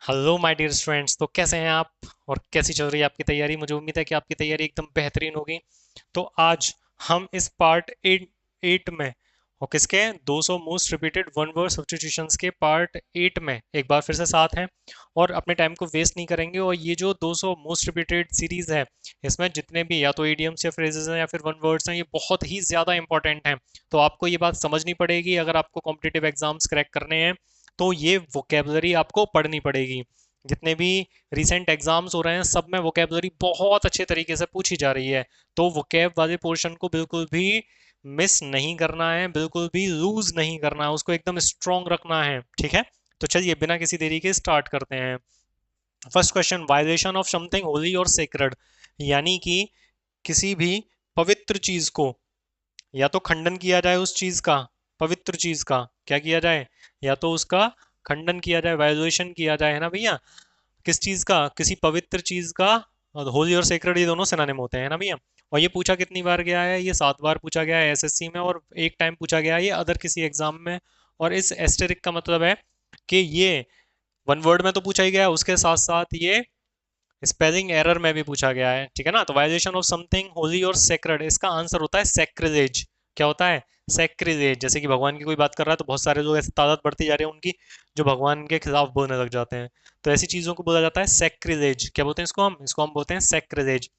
Hello my dear students. तो कैसे हैं आप और कैसी चल रही है आपकी तैयारी? मुझे उम्मीद है कि आपकी तैयारी एकदम बेहतरीन होगी। तो आज हम इस पार्ट एट एट में और किसके 200 most repeated one word substitutions के पार्ट 8 में एक बार फिर से साथ हैं और अपने टाइम को वेस्ट नहीं करेंगे। और ये जो 200 मोस्ट रिपीटेड सीरीज है, इसमें जितने भी या तो इडियम्स या फ्रेजेस हैं या फिर वन वर्ड्स हैं, ये बहुत ही ज़्यादा इंपॉर्टेंट हैं। तो आपको ये बात समझनी पड़ेगी अगर आपको कॉम्पिटिटिव एग्जाम्स क्रैक करने हैं, तो ये वोकेबलरी आपको पढ़नी पड़ेगी। जितने भी रिसेंट एग्जाम्स हो रहे हैं सब में वोकेबलरी बहुत अच्छे तरीके से पूछी जा रही है। तो वोकेब वाले पोर्शन को बिल्कुल भी मिस नहीं करना है, बिल्कुल भी लूज नहीं करना है, उसको एकदम स्ट्रांग रखना है। ठीक है, तो चलिए बिना किसी देरी के स्टार्ट करते हैं। First question, violation of something Holi और सेक्रेड, यानी कि किसी भी पवित्र चीज को या तो खंडन किया जाए उस चीज का, पवित्र चीज का क्या किया जाए, या तो उसका खंडन किया जाए, वायोलेशन किया जाए, है ना भैया? किस चीज का? किसी पवित्र चीज का। और होली और सेक्रेड ये दोनों सिनोनिम होते हैं ना भैया। और ये पूछा कितनी बार गया है? ये 7 बार पूछा गया है एसएससी में, और एक टाइम पूछा गया है ये अदर किसी एग्जाम में। और इस एस्टेरिक का मतलब है कि ये वन वर्ड में तो पूछा ही गया है, उसके साथ साथ ये स्पेलिंग एरर में भी पूछा गया है। ठीक है ना? तो वायलेशन ऑफ समथिंग होली और सेक्रेड, इसका आंसर होता है सैक्रिलेज। क्या होता है? सैक्रिलेज। जैसे कि भगवान की कोई बात कर रहा है तो बहुत सारे लोग ऐसे तादाद बढ़ती जा रही है उनकी जो भगवान के खिलाफ बोलने लग जाते हैं। तो ऐसी चीजों को बोला जाता है सैक्रिलेज। क्या बोलते हैं इसको हम बोलते हैं sacrilege.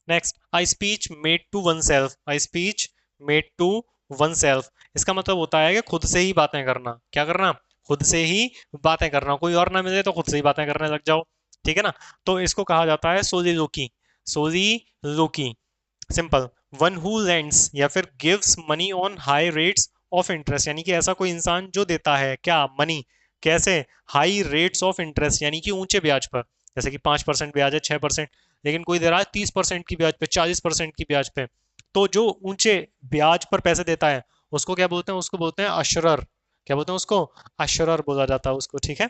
Next, I speech made to oneself, I speech made to oneself, इसका मतलब होता है कि खुद से ही बातें करना। क्या करना? खुद से ही बातें करना। कोई और ना मिले तो खुद से ही बातें करने लग जाओ। ठीक है ना? तो इसको कहा जाता है सोलिलोकी। सोलिलोकी। सिंपल। वन हु लेंड्स या फिर gives money on high rates of interest, यानी कि ऐसा कोई इंसान जो देता है क्या? मनी। कैसे? हाई रेट्स ऑफ इंटरेस्ट, यानी कि ऊंचे ब्याज पर। जैसे कि 5% ब्याज है, 6%, लेकिन कोई दे रहा है 30% की ब्याज पे, 40% की ब्याज पे। तो जो ऊंचे ब्याज पर पैसे देता है उसको क्या बोलते हैं? उसको बोलते हैं अशरर। क्या बोलते हैं उसको? अशरर बोला जाता है उसको। ठीक है।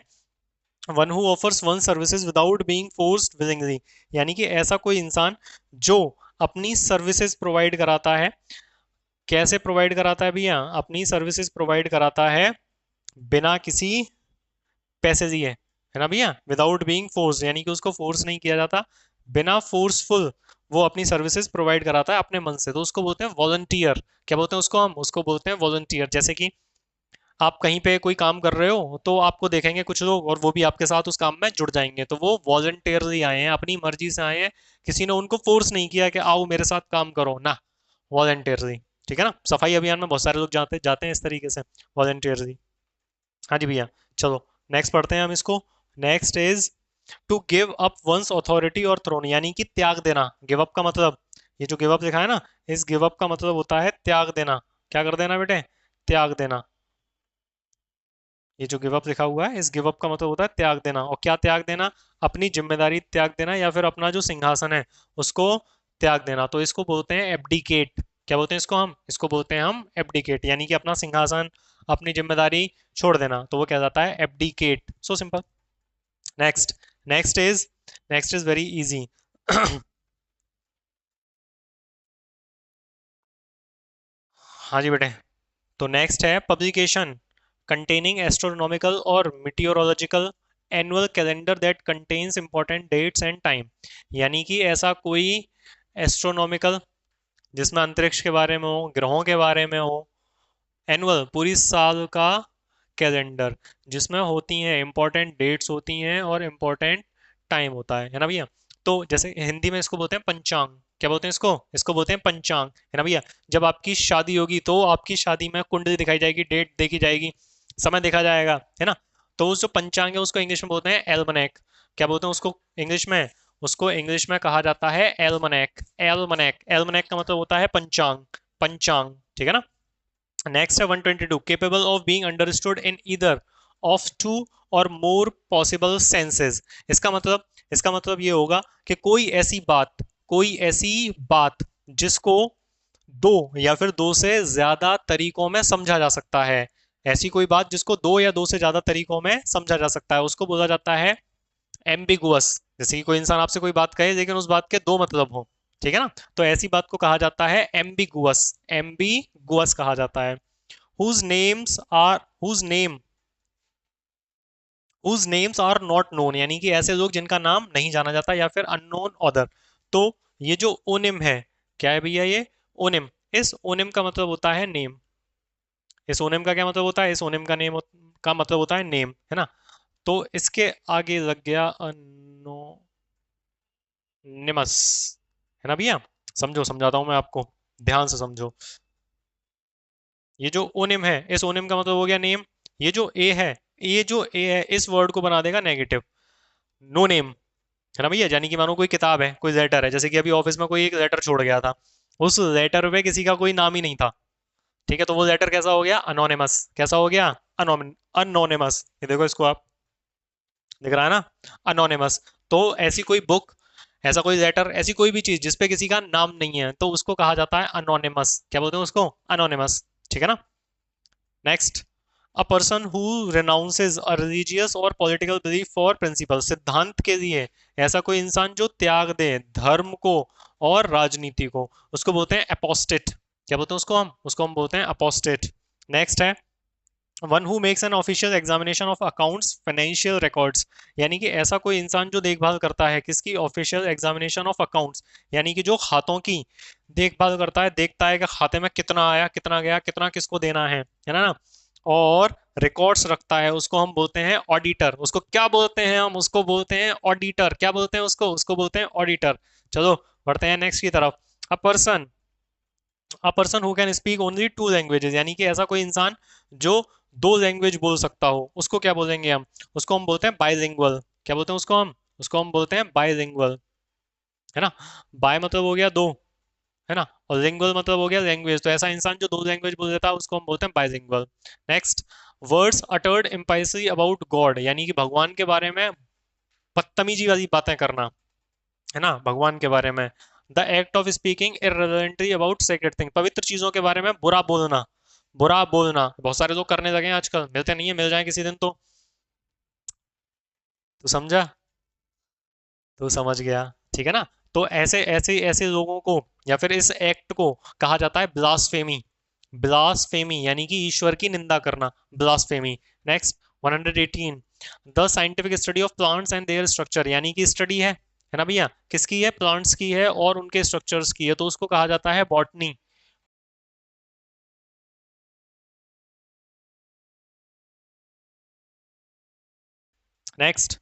One who offers one services without being forced willingly, यानी कि ऐसा कोई इंसान जो अपनी सर्विसेज प्रोवाइड कराता है। कैसे प्रोवाइड कराता है भैया? अपनी सर्विसेज प्रोवाइड कराता है बिना किसी पैसे दिए, है ना भैया? विदाउट बीइंग फोर्स, यानी कि उसको फोर्स नहीं किया जाता, बिना फोर्सफुल वो अपनी सर्विसेज प्रोवाइड कराता है अपने मन से, तो उसको बोलते हैं वॉलंटियर। क्या बोलते हैं उसको? हम उसको बोलते हैं वॉलंटियर। जैसे कि आप कहीं पे कोई काम कर रहे हो तो आपको देखेंगे कुछ लोग और वो भी आपके साथ उस काम में जुड़ जाएंगे, तो वो वॉलंटियरली आए हैं, अपनी मर्जी से आए हैं। किसी ने उनको फोर्स नहीं किया कि आओ मेरे साथ काम करो ना, वॉलंटियरली। ठीक है ना? सफाई अभियान में बहुत सारे लोग जाते जाते हैं इस तरीके से, वॉलंटियरली। हाँ जी भैया। चलो नेक्स्ट पढ़ते हैं हम इसको। Next is to give up one's authority और थ्रोन, यानी कि त्याग देना। गिव अप का मतलब, ये जो गिव अप लिखा है ना, इस गिव अप का मतलब होता है त्याग देना। क्या कर देना बेटे? त्याग देना। ये जो गिव अप लिखा हुआ है, इस गिव अप का मतलब होता है त्याग देना। और क्या त्याग देना? अपनी जिम्मेदारी त्याग देना, या फिर अपना जो सिंहासन है उसको त्याग देना। तो इसको बोलते हैं एब्डिकेट। क्या बोलते हैं इसको? हम इसको बोलते हैं हम एब्डिकेट, यानी कि अपना सिंहासन, अपनी जिम्मेदारी छोड़ देना, तो वो क्या जाता है? Abdicate. So simple. Next. Next is next is very easy. हाँ जी बेटे। तो नेक्स्ट है पब्लिकेशन कंटेनिंग एस्ट्रोनॉमिकल और meteorological annual calendar that contains important dates and time, यानी कि ऐसा कोई एस्ट्रोनॉमिकल जिसमें अंतरिक्ष के बारे में हो, ग्रहों के बारे में हो, एनुअल पूरी साल का कैलेंडर जिसमें होती हैं इंपॉर्टेंट डेट्स होती हैं और इंपॉर्टेंट टाइम होता है ना भैया? तो जैसे हिंदी में इसको बोलते हैं पंचांग। क्या बोलते हैं इसको? इसको बोलते हैं पंचांग, है ना भैया? जब आपकी शादी होगी तो आपकी शादी में कुंडली दिखाई जाएगी, डेट देखी जाएगी, समय देखा जाएगा, है ना? तो उस जो पंचांग है उसको इंग्लिश में बोलते हैं एल्मनेक। क्या बोलते हैं उसको इंग्लिश में? उसको इंग्लिश में कहा जाता है एल्मनेक। एल्मनेक, एल्मनेक का मतलब होता है पंचांग। पंचांग। ठीक है ना? नेक्स्ट है 122, capable of being understood in either of two or more possible senses. इसका मतलब ये होगा कि कोई ऐसी बात जिसको दो या फिर दो से ज्यादा तरीकों में समझा जा सकता है। ऐसी कोई बात जिसको दो या दो से ज्यादा तरीकों में समझा जा सकता है उसको बोला जाता है एम्बिगुअस। जैसे कि कोई इंसान आपसे कोई बात कहे लेकिन उस बात के दो मतलब हो। ठीक है ना? तो ऐसी बात को कहा जाता है एम्बिगुअस। एम्बिगुअस कहा जाता है। whose names are whose name whose names are not known, यानी कि ऐसे लोग जिनका नाम नहीं जाना जाता, या फिर अननोन ऑथर। तो ये जो ओनिम है, क्या है भैया ये ओनिम। इस ओनिम का मतलब होता है नेम। इस ओनिम का क्या मतलब होता है, इस ओनिम का नेम का मतलब होता है नेम, है ना। तो इसके आगे लग गया अनोनिमस, है ना भैया। समझो, समझाता हूं मैं आपको, ध्यान से समझो। ये जो ओनिम है, इस ओनिम का मतलब हो गया नेम। ये जो ए है, ये जो ए है इस वर्ड को बना देगा नेगेटिव, नो नेम, है ना भैया। यानी कि मानो कोई किताब है, कोई लेटर है, जैसे कि अभी ऑफिस में कोई एक लेटर छोड़ गया था, उस लेटर पे किसी का कोई नाम ही नहीं था, ठीक है, तो वो लेटर कैसा हो गया, अनोनिमस। कैसा हो गया, अनोनिमस। ये देखो इसको आप, दिख रहा है ना, अनोनिमस। तो ऐसी कोई बुक, ऐसा कोई लेटर, ऐसी कोई भी चीज जिसपे किसी का नाम नहीं है, तो उसको कहा जाता है अनोनिमस। क्या बोलते हैं उसको, अनोनिमस, ठीक है ना। Next, a person who renounces a religious और पॉलिटिकल बिलीफ फॉर प्रिंसिपल, सिद्धांत के लिए ऐसा कोई इंसान जो त्याग दे धर्म को और राजनीति को, उसको बोलते हैं अपोस्टेट। क्या बोलते हैं उसको हम बोलते हैं अपोस्टेट। नेक्स्ट है, one who makes an official examination of accounts financial records, यानी कि ऐसा कोई इंसान जो देखभाल करता है किसकी, ऑफिशियल एग्जामिनेशन ऑफ अकाउंट्स, यानी कि जो खातों की देखभाल करता है, देखता है कि खाते में कितना आया, कितना गया, कितना किसको देना है ना। और रिकॉर्ड्स रखता है, उसको हम बोलते हैं ऑडिटर। उसको क्या बोलते हैं, हम उसको बोलते हैं ऑडिटर। क्या बोलते हैं उसको, उसको बोलते हैं ऑडिटर। चलो बढ़ते हैं नेक्स्ट की तरफ। A person, a person who can speak only to languages, यानी कि ऐसा कोई इंसान जो दो लैंग्वेज बोल सकता हो, उसको क्या बोलेंगे हम, उसको हम बोलते हैं बाइलिंगुअल। क्या बोलते हैं उसको हम बोलते हैं बाइलिंगुअल, है ना। बाय मतलब हो गया दो, है ना, और लिंगुअल मतलब हो गया लैंग्वेज। तो ऐसा इंसान जो दो लैंग्वेज बोल देता है उसको हम बोलते हैं bilingual. Next, words uttered impiously about God, यानी कि भगवान के बारे में बदतमीजी वाली बातें करना, है ना, भगवान के बारे में। The act of speaking irrelevantly about sacred thing, पवित्र चीजों के बारे में बुरा बोलना। बुरा बोलना बहुत सारे लोग करने लगे हैं आजकल, मिलते नहीं है, मिल जाए किसी दिन तो। तू समझा, तू समझ गया, ठीक है ना। तो ऐसे ऐसे ऐसे लोगों को, या फिर इस एक्ट को कहा जाता है ब्लास्फेमी। ब्लास्फेमी यानी कि ईश्वर की निंदा करना, blasphemy. Next, 118, the scientific study of plants and there structure, यानी कि स्टडी है ना भैया, किसकी है, प्लांट्स की है और उनके स्ट्रक्चर्स की है, तो उसको कहा जाता है botany. Next,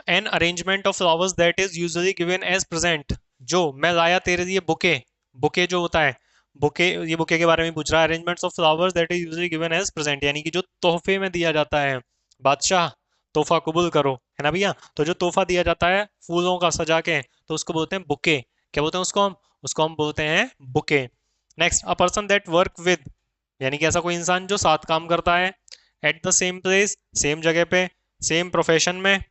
an arrangement of flowers that is usually given as present, जो मैं लाया तेरे लिए बुके, बुके जो होता है, बुके, ये बुके के बारे में पूछ रहा है। Arrangements of flowers that is usually given as present, यानी कि जो तोहफे में दिया जाता है, बादशाह तोहफा कबूल करो, है ना भैया। तो जो तोहफा दिया जाता है फूलों का सजा के, तो उसको बोलते हैं बुके। क्या बोलते हैं उसको हम बोलते हैं bouquet. Next, a person that work with, यानी कि ऐसा कोई इंसान जो साथ काम करता है, at the same place, same जगह पे, सेम प्रोफेशन में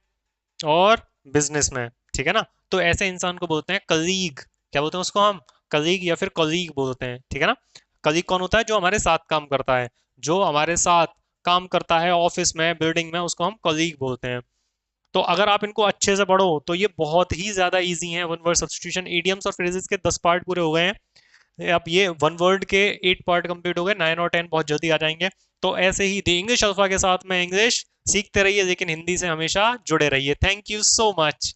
और बिजनेस में, ठीक है ना। तो ऐसे इंसान को बोलते हैं कलीग। क्या बोलते हैं उसको हम, कलीग या फिर कलीग बोलते हैं, ठीक है ना। कलीग कौन होता है, जो हमारे साथ काम करता है, जो हमारे साथ काम करता है ऑफिस में, बिल्डिंग में, उसको हम कलीग बोलते हैं। तो अगर आप इनको अच्छे से पढ़ो तो ये बहुत ही ज्यादा इजी है। वन वर्ड सब्स्टिट्यूशन, इडियम्स और फ्रेजेस के 10 पार्ट पूरे हो गए हैं। अब ये वन वर्ड के 8 पार्ट कंप्लीट हो गए, 9 और 10 बहुत जल्दी आ जाएंगे। तो ऐसे ही द इंग्लिश अल्फा के साथ में इंग्लिश सीखते रहिए, लेकिन हिंदी से हमेशा जुड़े रहिए। Thank you so much.